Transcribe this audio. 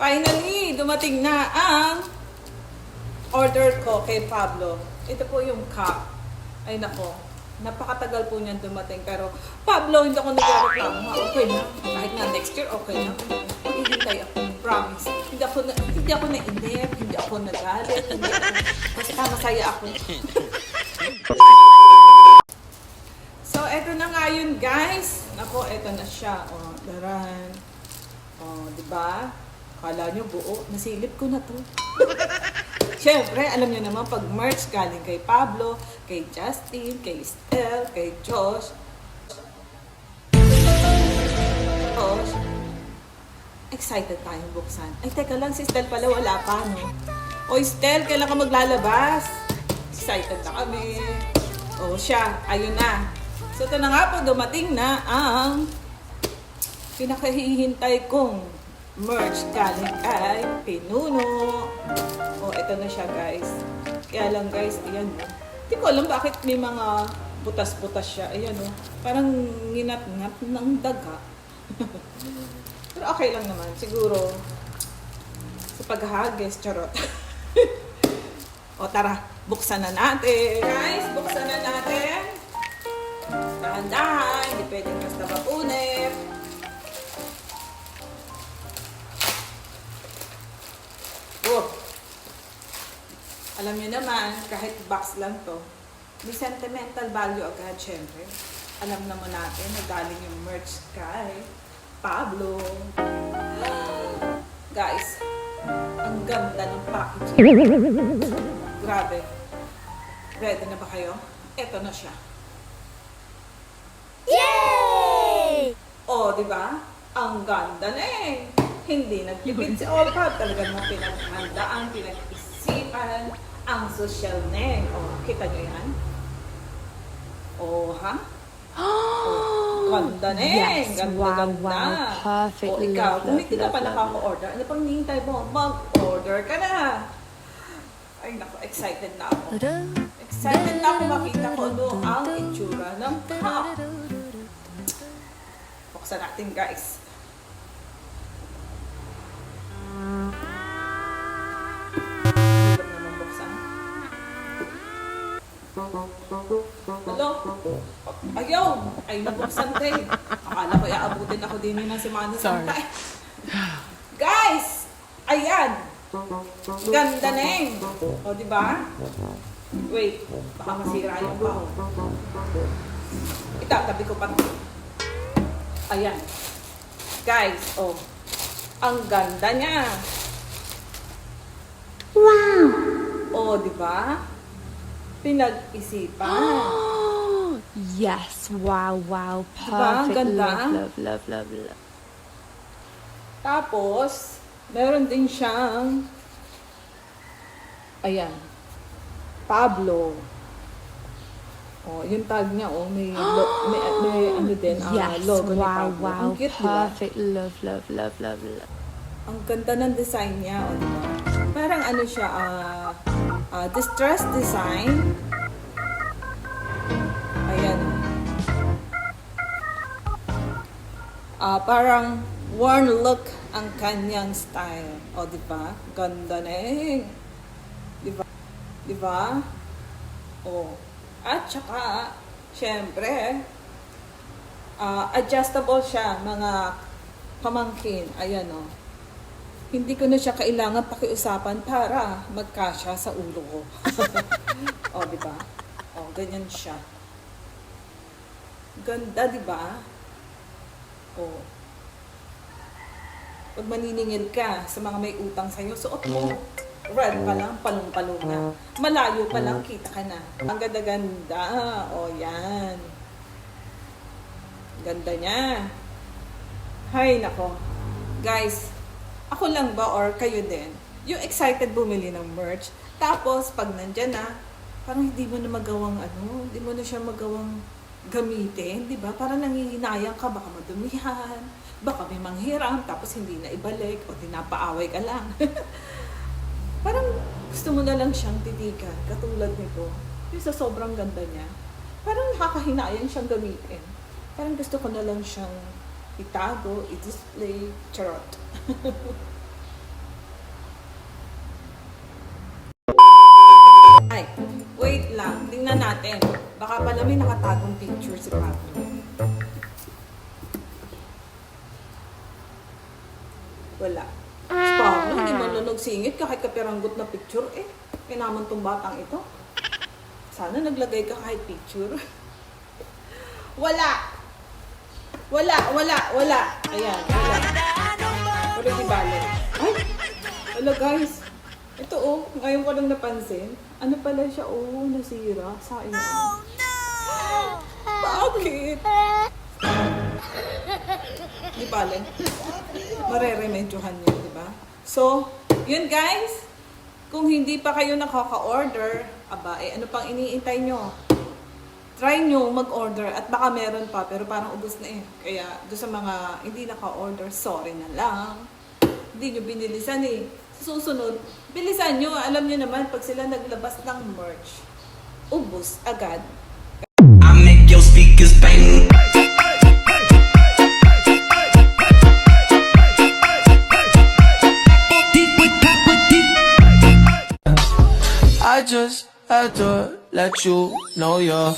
Finally, dumating na ang order ko kay Pablo. Ito po yung cup. Ay nako, napakatagal po niyan dumating. Pero, Pablo, hindi ako nagreklamo. Okay na. Kahit nga next year, okay na. Ihintay ako. Promise. Hindi ako na-inip, hindi ako nagalit, hindi ako, basta masaya ako. So, eto na nga yun, guys. Ako, eto na siya. O, daran. O, diba? Kala nyo buo. Nasilip ko na to. Siyempre, alam nyo naman, pag merch galing kay Pablo, kay Justin, kay Estel, kay Josh, excited tayong buksan. Ay, teka lang, si Estel pala wala pa, no? O, Estel, kailan ka maglalabas? Excited na kami. O, siya, ayun na. So, ito na nga po, dumating na ang pinakahihintay kong merch galing kay Pinuno. O, ito na siya, guys. Kaya lang, guys, ayan, no? Hindi ko alam bakit may mga butas-butas siya. Ayan, no? Parang nginat-ngat ng daga. Pero okay lang naman. Siguro, sa paghahagis, charot. O tara, buksan na natin. Guys, buksan na natin. Dahan-dahan. Hindi pwedeng basta mapunit. Oh. Alam niyo naman, kahit box lang to, may sentimental value agad, syempre. Alam naman natin na galing yung merch kay Pablo. Guys, ang ganda ng package. Grabe. Ready na ba kayo? Eto na siya. Yay! Oh, di ba? Ang ganda na eh. Hindi nagtipid si Olpa. Talagang na pinaghandaan, pinag-isipan ang social net. Oh, kita nyo yan? Oh, ha? Ganda na eh. Yes, Ganda, wow, ganda. wow. Perfect. O ikaw, Love, kung hindi ka love, pa love, nakaka-order, ano pang hinihintay mo? Mag-order ka na. Ay naku, excited na ako. Excited na ako makita ko ano ang itsura ng cup. Buksan natin, guys. Hirap naman buksan. Hello? Ayaw! Ay, nabuksan ko eh. Akala ko iaabutin ako din ng Semana Santa. Guys! Ayan! Ganda na eh. O, diba? Wait, baka masira yung baho. Itatabi ko pa. Ayan. Guys, oh. Ang ganda niya. Wow! Oh, diba? Pinag-isipan. Yes, wow, wow. Diba? Ang Perfect. ganda. Love. Tapos, meron din siyang, ayan, Pablo. Oh, yung tag niya, oh, may ano din, Yes, logo ni wow, Pablo. wow. Ang cute, diba? Perfect. Love. Ang ganda ng design niya, oh, diba? Parang ano siya, distress design. Ayan, oh. Parang worn look ang kanyang style. O, di ba? Ganda na eh. Di ba? Di ba? O. At saka, syempre, adjustable siya, mga pamangkin. Ayan, o. Hindi ko na siya kailangan pakiusapan para magkasya sa ulo ko. O, di ba? O, ganyan siya. Ganda, di ba? O. Pag maniningil ka sa mga may utang sa'yo, suot mo. Red pa lang, palong-palong na. Malayo pa lang, kita ka na. Ang ganda-ganda. O, yan. Ganda niya. Hay, nako. Guys, ako lang ba or kayo din? Yung excited bumili ng merch. Tapos, pag nandyan na, parang hindi mo na magawang hindi mo na siya magawang gamitin, di ba? Parang nangihinayang ka, baka madumihan, baka may manghiram, tapos hindi na ibalik, o dinapaaway ka lang. Parang gusto mo na lang siyang titikan, katulad nito. Yung sa sobrang ganda niya, parang nakakahinayang siyang gamitin. Parang gusto ko na lang siyang itago, i-display, charot. Ay, wait lang. Tingnan natin. Baka pala may nakatagong picture si Pablo. Wala. Si Pablo, hindi man singit kahit kapiranggot na picture eh. Kaya naman tong batang ito. Sana naglagay ka kahit picture. Wala! Wala! Ayan, wala. Wala di bale. Ay! Wala guys. Ito oh, ngayon ko lang napansin. Ano pala siya oh, nasira. Sayang. Oh no! Bakit? Di bale. Mareremedyohan yun, di ba? So, yun guys. Kung hindi pa kayo nakaka-order, aba, ano pang iniintay nyo? Try nyo mag-order at baka meron pa pero parang ubos na eh. Kaya doon sa mga hindi naka-order, sorry na lang. Hindi nyo binilisan eh. Sa susunod, bilisan nyo. Alam nyo naman, pag sila naglabas ng merch, ubos agad. I make your speakers bang. I just had to let you know you're